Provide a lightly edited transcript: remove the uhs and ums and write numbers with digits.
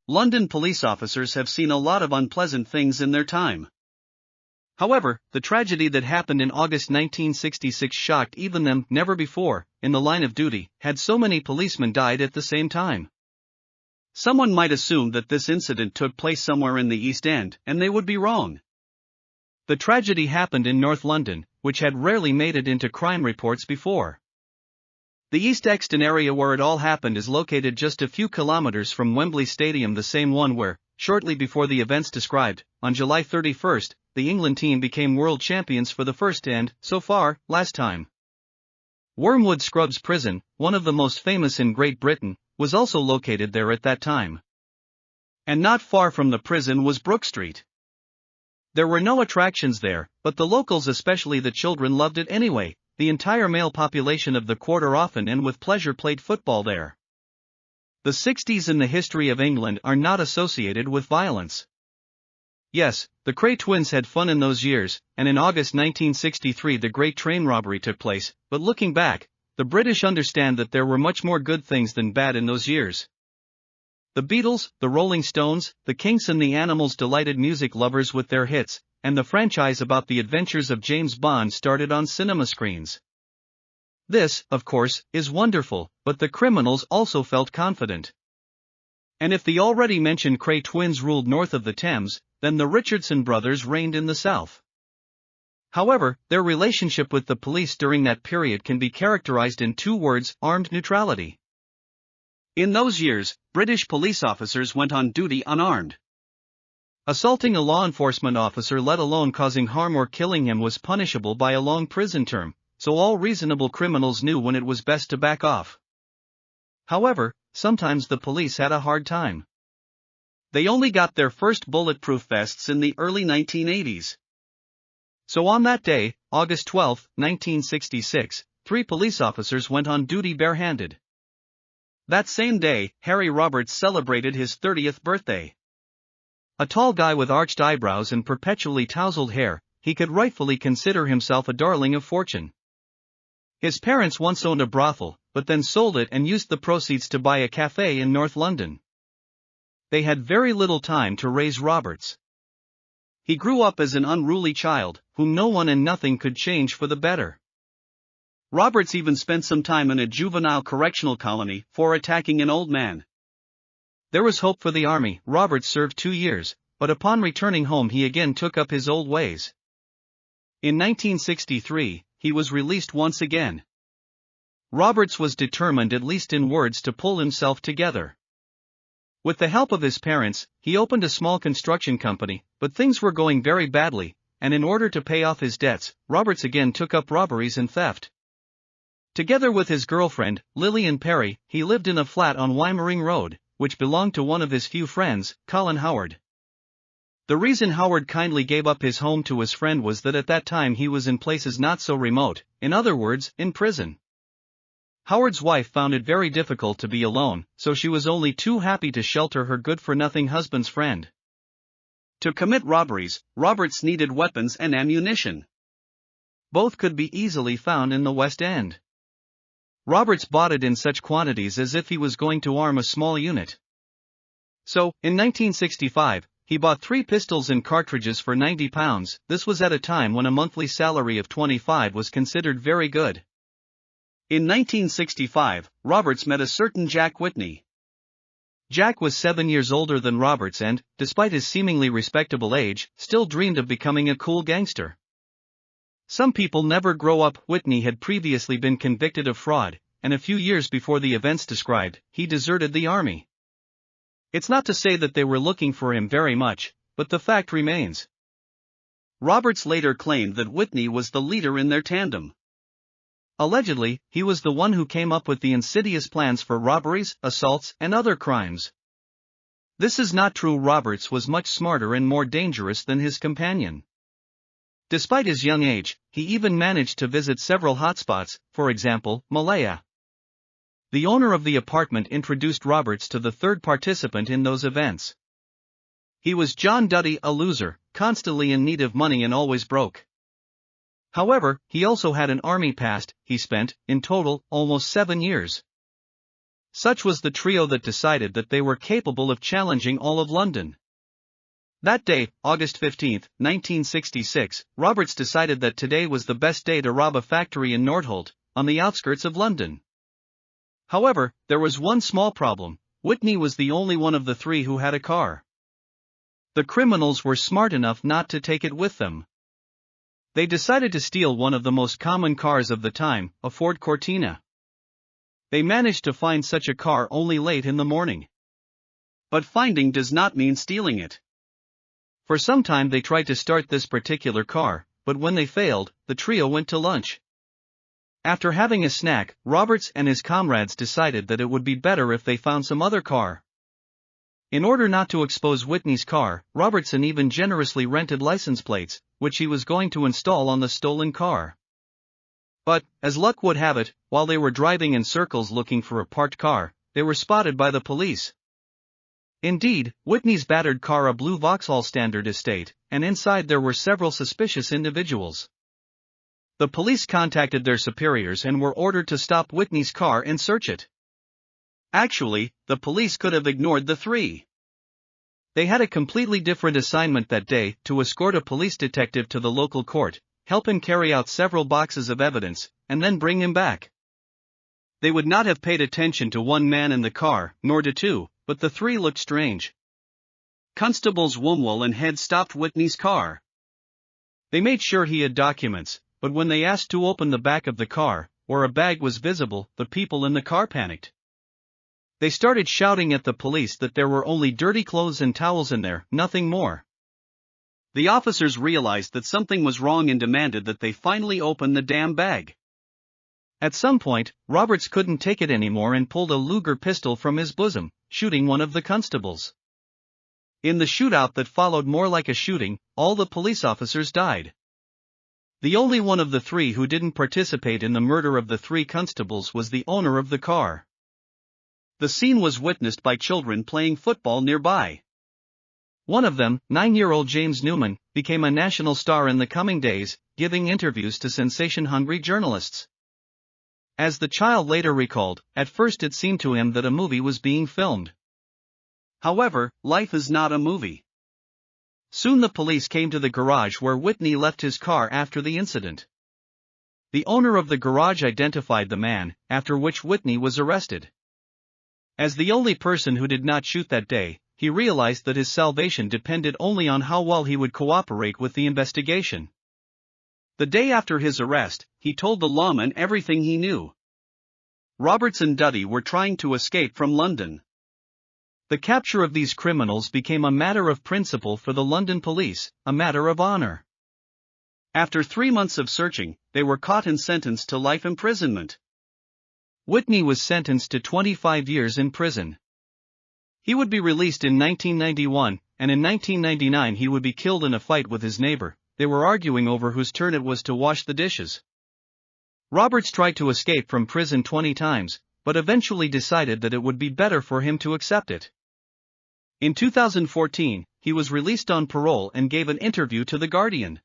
London police officers have seen a lot of unpleasant things in their time. However, the tragedy that happened in August 1966 shocked even them. Never before, in the line of duty, had so many policemen died at the same time. Someone might assume that this incident took place somewhere in the East End, and they would be wrong. The tragedy happened in North London, which had rarely made it into crime reports before. The East Exton area where it all happened is located just a few kilometers from Wembley Stadium, the same one where, shortly before the events described, on July 31, the England team became world champions for the first and, so far, last time. Wormwood Scrubs Prison, one of the most famous in Great Britain, was also located there at that time. And not far from the prison was Brook Street. There were no attractions there, but the locals, especially the children, loved it anyway. The entire male population of the quarter often and with pleasure played football there. The 60s in the history of England are not associated with violence. Yes, the Cray twins had fun in those years, and in August 1963 the great train robbery took place, but looking back, the British understand that there were much more good things than bad in those years. The Beatles, the Rolling Stones, the Kinks and the Animals delighted music lovers with their hits, and the franchise about the adventures of James Bond started on cinema screens. This, of course, is wonderful, but the criminals also felt confident. And if the already mentioned Cray twins ruled north of the Thames, then the Richardson brothers reigned in the south. However, their relationship with the police during that period can be characterized in two words: armed neutrality. In those years, British police officers went on duty unarmed. Assaulting a law enforcement officer, let alone causing harm or killing him, was punishable by a long prison term, so all reasonable criminals knew when it was best to back off. However, sometimes the police had a hard time. They only got their first bulletproof vests in the early 1980s. So on that day, August 12, 1966, 3 police officers went on duty barehanded. That same day, Harry Roberts celebrated his 30th birthday. A tall guy with arched eyebrows and perpetually tousled hair, he could rightfully consider himself a darling of fortune. His parents once owned a brothel, but then sold it and used the proceeds to buy a cafe in North London. They had very little time to raise Roberts. He grew up as an unruly child, whom no one and nothing could change for the better. Roberts even spent some time in a juvenile correctional colony for attacking an old man. There was hope for the army. Roberts served 2 years, but upon returning home he again took up his old ways. In 1963, he was released once again. Roberts was determined, at least in words, to pull himself together. With the help of his parents, he opened a small construction company, but things were going very badly, and in order to pay off his debts, Roberts again took up robberies and theft. Together with his girlfriend, Lillian Perry, he lived in a flat on Weimering Road, which belonged to one of his few friends, Colin Howard. The reason Howard kindly gave up his home to his friend was that at that time he was in places not so remote, in other words, in prison. Howard's wife found it very difficult to be alone, so she was only too happy to shelter her good-for-nothing husband's friend. To commit robberies, Roberts needed weapons and ammunition. Both could be easily found in the West End. Roberts bought it in such quantities as if he was going to arm a small unit. So, in 1965, he bought 3 pistols and cartridges for £90. This was at a time when a monthly salary of £25 was considered very good. In 1965, Roberts met a certain Jack Whitney. Jack was 7 years older than Roberts and, despite his seemingly respectable age, still dreamed of becoming a cool gangster. Some people never grow up. Whitney had previously been convicted of fraud, and a few years before the events described, he deserted the army. It's not to say that they were looking for him very much, but the fact remains. Roberts later claimed that Whitney was the leader in their tandem. Allegedly, he was the one who came up with the insidious plans for robberies, assaults, and other crimes. This is not true. Roberts was much smarter and more dangerous than his companion. Despite his young age, he even managed to visit several hotspots, for example, Malaya. The owner of the apartment introduced Roberts to the third participant in those events. He was John Duddy, a loser, constantly in need of money and always broke. However, he also had an army past. He spent, in total, almost 7 years. Such was the trio that decided that they were capable of challenging all of London. That day, August 15, 1966, Roberts decided that today was the best day to rob a factory in Nordholt, on the outskirts of London. However, there was one small problem: Whitney was the only one of the three who had a car. The criminals were smart enough not to take it with them. They decided to steal one of the most common cars of the time, a Ford Cortina. They managed to find such a car only late in the morning. But finding does not mean stealing it. For some time they tried to start this particular car, but when they failed, the trio went to lunch. After having a snack, Roberts and his comrades decided that it would be better if they found some other car. In order not to expose Whitney's car, Robertson even generously rented license plates, which he was going to install on the stolen car. But, as luck would have it, while they were driving in circles looking for a parked car, they were spotted by the police. Indeed, Whitney's battered car, a blue Vauxhall Standard Estate, and inside there were several suspicious individuals. The police contacted their superiors and were ordered to stop Whitney's car and search it. Actually, the police could have ignored the three. They had a completely different assignment that day: to escort a police detective to the local court, help him carry out several boxes of evidence, and then bring him back. They would not have paid attention to one man in the car, nor to two, but the three looked strange. Constables Wombwell and Head stopped Whitney's car. They made sure he had documents, but when they asked to open the back of the car, where a bag was visible, the people in the car panicked. They started shouting at the police that there were only dirty clothes and towels in there, nothing more. The officers realized that something was wrong and demanded that they finally open the damn bag. At some point, Roberts couldn't take it anymore and pulled a Luger pistol from his bosom, shooting one of the constables. In the shootout that followed, more like a shooting, all the police officers died. The only one of the three who didn't participate in the murder of the three constables was the owner of the car. The scene was witnessed by children playing football nearby. One of them, 9-year-old James Newman, became a national star in the coming days, giving interviews to sensation-hungry journalists. As the child later recalled, at first it seemed to him that a movie was being filmed. However, life is not a movie. Soon the police came to the garage where Whitney left his car after the incident. The owner of the garage identified the man, after which Whitney was arrested. As the only person who did not shoot that day, he realized that his salvation depended only on how well he would cooperate with the investigation. The day after his arrest, he told the lawman everything he knew. Roberts and Duddy were trying to escape from London. The capture of these criminals became a matter of principle for the London police, a matter of honor. After 3 months of searching, they were caught and sentenced to life imprisonment. Whitney was sentenced to 25 years in prison. He would be released in 1991, and in 1999 he would be killed in a fight with his neighbor. They were arguing over whose turn it was to wash the dishes. Roberts tried to escape from prison 20 times, but eventually decided that it would be better for him to accept it. In 2014, he was released on parole and gave an interview to The Guardian.